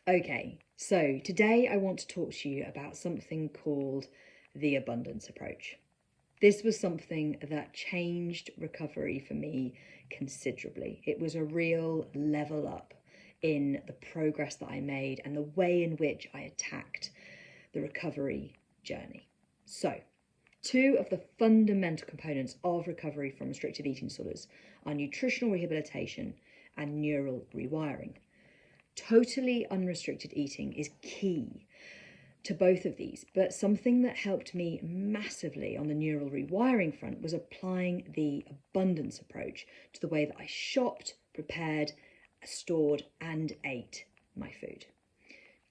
Okay, so today I want to talk to you about something called the abundance approach. This was something that changed recovery for me considerably. It was a real level up in the progress that I made and the way in which I attacked the recovery journey. So, two of the fundamental components of recovery from restrictive eating disorders are nutritional rehabilitation and neural rewiring. Totally unrestricted eating is key to both of these, but something that helped me massively on the neural rewiring front was applying the abundance approach to the way that I shopped, prepared, stored, and ate my food.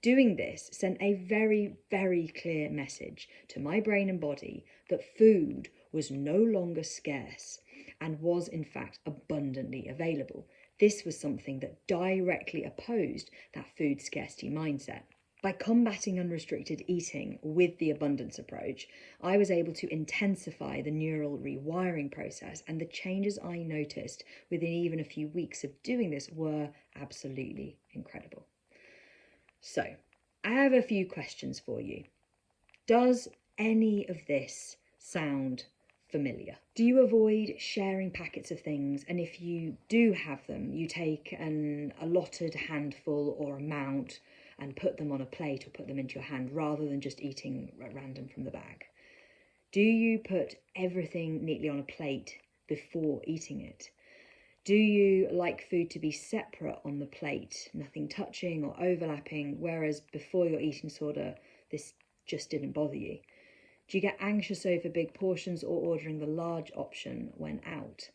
Doing this sent a very, very clear message to my brain and body that food was no longer scarce and was in fact abundantly available. This was something that directly opposed that food scarcity mindset. By combating unrestricted eating with the abundance approach, I was able to intensify the neural rewiring process, and the changes I noticed within even a few weeks of doing this were absolutely incredible. So, I have a few questions for you. Does any of this sound familiar? Do you avoid sharing packets of things, and if you do have them, you take an allotted handful or amount and put them on a plate or put them into your hand rather than just eating at random from the bag? Do you put everything neatly on a plate before eating it? Do you like food to be separate on the plate, nothing touching or overlapping, whereas before your eating disorder, this just didn't bother you? Do you get anxious over big portions or ordering the large option when out?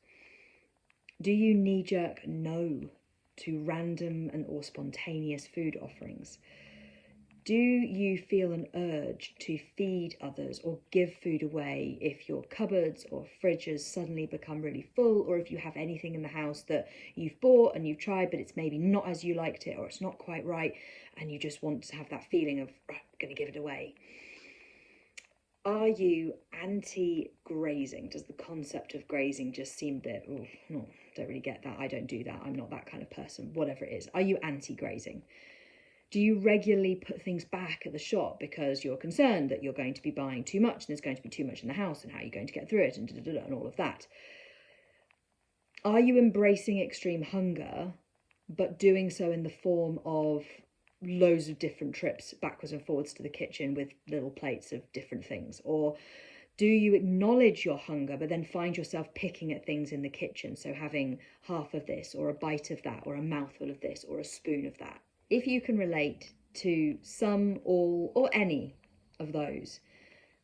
Do you knee-jerk no to random and or spontaneous food offerings? Do you feel an urge to feed others or give food away if your cupboards or fridges suddenly become really full, or if you have anything in the house that you've bought and you've tried but it's maybe not as you liked it or it's not quite right and you just want to have that feeling of, right, I'm going to give it away? Are you anti-grazing? Does the concept of grazing just seem a bit, oh, no, don't really get that, I don't do that, I'm not that kind of person, whatever it is? Are you anti-grazing? Do you regularly put things back at the shop because you're concerned that you're going to be buying too much and there's going to be too much in the house and how you're going to get through it and all of that? Are you embracing extreme hunger, but doing so in the form of loads of different trips backwards and forwards to the kitchen with little plates of different things? Or do you acknowledge your hunger, but then find yourself picking at things in the kitchen? So having half of this or a bite of that or a mouthful of this or a spoon of that. If you can relate to some, all, or any of those,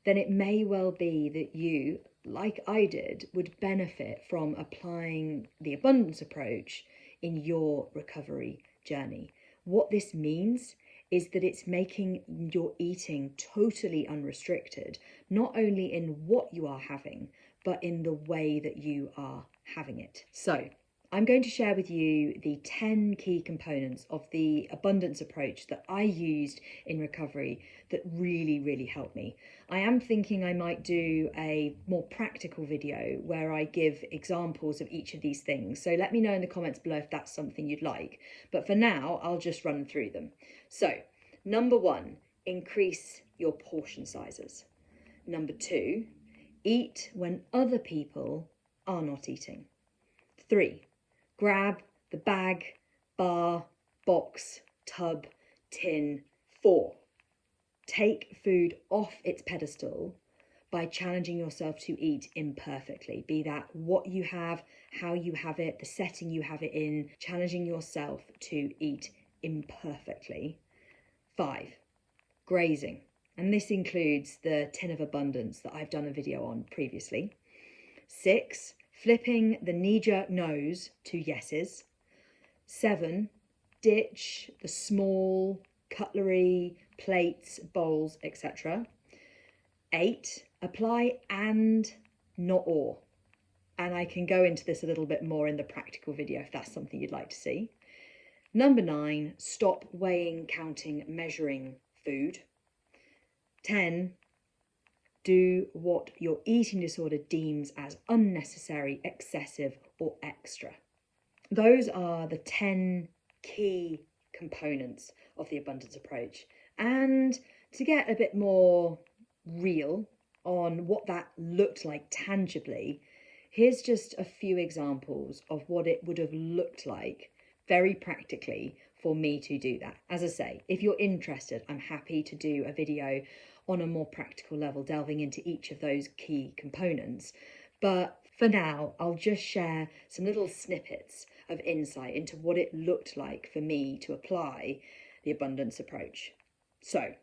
then it may well be that you, like I did, would benefit from applying the abundance approach in your recovery journey. What this means is that it's making your eating totally unrestricted, not only in what you are having, but in the way that you are having it. So, I'm going to share with you the 10 key components of the abundance approach that I used in recovery that really, really helped me. I am thinking I might do a more practical video where I give examples of each of these things. So let me know in the comments below if that's something you'd like. But for now, I'll just run through them. So, number 1, increase your portion sizes. Number 2, eat when other people are not eating. 3, grab the bag, bar, box, tub, tin. 4, take food off its pedestal by challenging yourself to eat imperfectly, be that what you have, how you have it, the setting you have it in, challenging yourself to eat imperfectly. 5, grazing, and this includes the tin of abundance that I've done a video on previously. 6, flipping the knee-jerk no's to yeses. 7, ditch the small cutlery, plates, bowls, etc. 8, apply and, not or. And I can go into this a little bit more in the practical video if that's something you'd like to see. Number 9, stop weighing, counting, measuring food. 10, do what your eating disorder deems as unnecessary, excessive, or extra. Those are the 10 key components of the abundance approach. And to get a bit more real on what that looked like tangibly, here's just a few examples of what it would have looked like very practically for me to do that. As I say, if you're interested, I'm happy to do a video on a more practical level, delving into each of those key components. But for now, I'll just share some little snippets of insight into what it looked like for me to apply the abundance approach. So,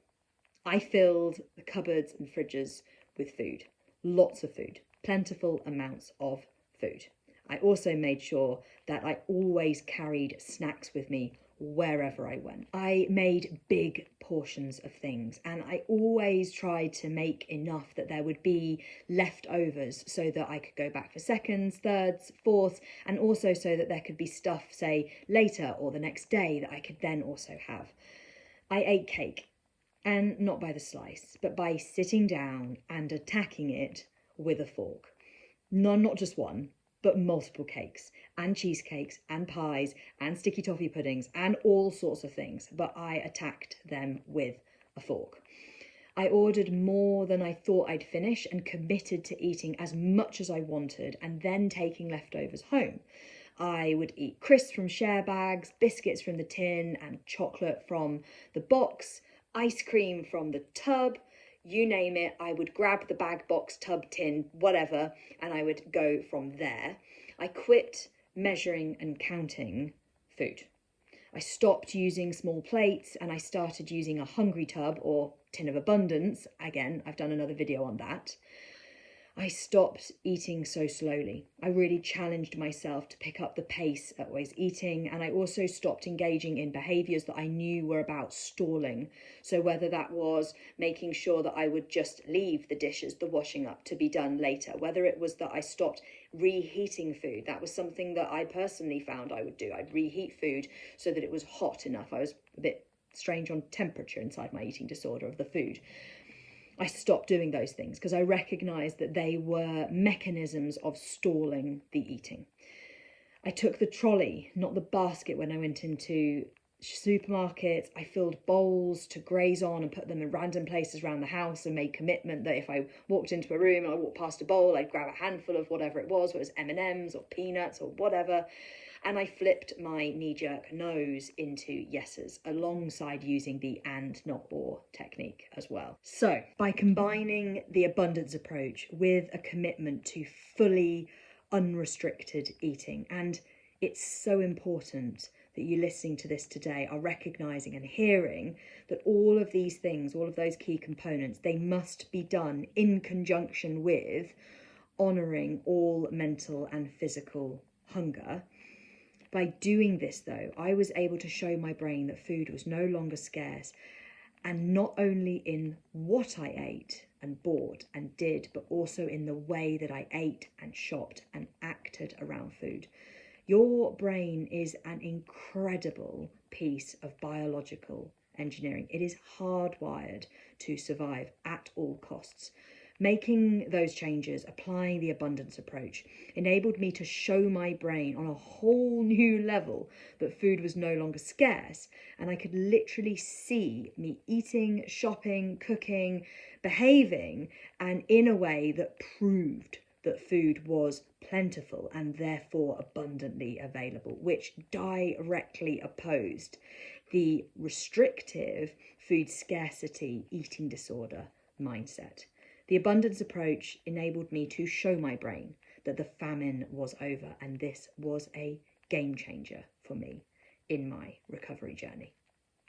I filled the cupboards and fridges with food, lots of food, plentiful amounts of food. I also made sure that I always carried snacks with me wherever I went. I made big portions of things, and I always tried to make enough that there would be leftovers so that I could go back for seconds, thirds, fourths, and also so that there could be stuff, say, later or the next day that I could then also have. I ate cake, and not by the slice, but by sitting down and attacking it with a fork. No, not just one, but multiple cakes and cheesecakes and pies and sticky toffee puddings and all sorts of things, but I attacked them with a fork. I ordered more than I thought I'd finish and committed to eating as much as I wanted and then taking leftovers home. I would eat crisps from share bags, biscuits from the tin and chocolate from the box, ice cream from the tub, you name it. I would grab the bag, box, tub, tin, whatever, and I would go from there. I quit measuring and counting food. I stopped using small plates and I started using a hungry tub or tin of abundance. Again, I've done another video on that. I stopped eating so slowly. I really challenged myself to pick up the pace at always eating, and I also stopped engaging in behaviours that I knew were about stalling. So whether that was making sure that I would just leave the dishes, the washing up, to be done later, whether it was that I stopped reheating food. That was something that I personally found I would do. I'd reheat food so that it was hot enough. I was a bit strange on temperature inside my eating disorder of the food. I stopped doing those things because I recognised that they were mechanisms of stalling the eating. I took the trolley, not the basket, when I went into supermarkets. I filled bowls to graze on and put them in random places around the house and made commitment that if I walked into a room and I walked past a bowl, I'd grab a handful of whatever it was, whether it was M&Ms or peanuts or whatever. And I flipped my knee-jerk no's into yeses, alongside using the and, not, or technique as well. So by combining the abundance approach with a commitment to fully unrestricted eating, and it's so important that you listening to this today are recognizing and hearing that all of these things, all of those key components, they must be done in conjunction with honoring all mental and physical hunger. By doing this, though, I was able to show my brain that food was no longer scarce, and not only in what I ate and bought and did, but also in the way that I ate and shopped and acted around food. Your brain is an incredible piece of biological engineering. It is hardwired to survive at all costs. Making those changes, applying the abundance approach, enabled me to show my brain on a whole new level that food was no longer scarce, and I could literally see me eating, shopping, cooking, behaving, and in a way that proved that food was plentiful and therefore abundantly available, which directly opposed the restrictive food scarcity eating disorder mindset. The abundance approach enabled me to show my brain that the famine was over, and this was a game changer for me in my recovery journey.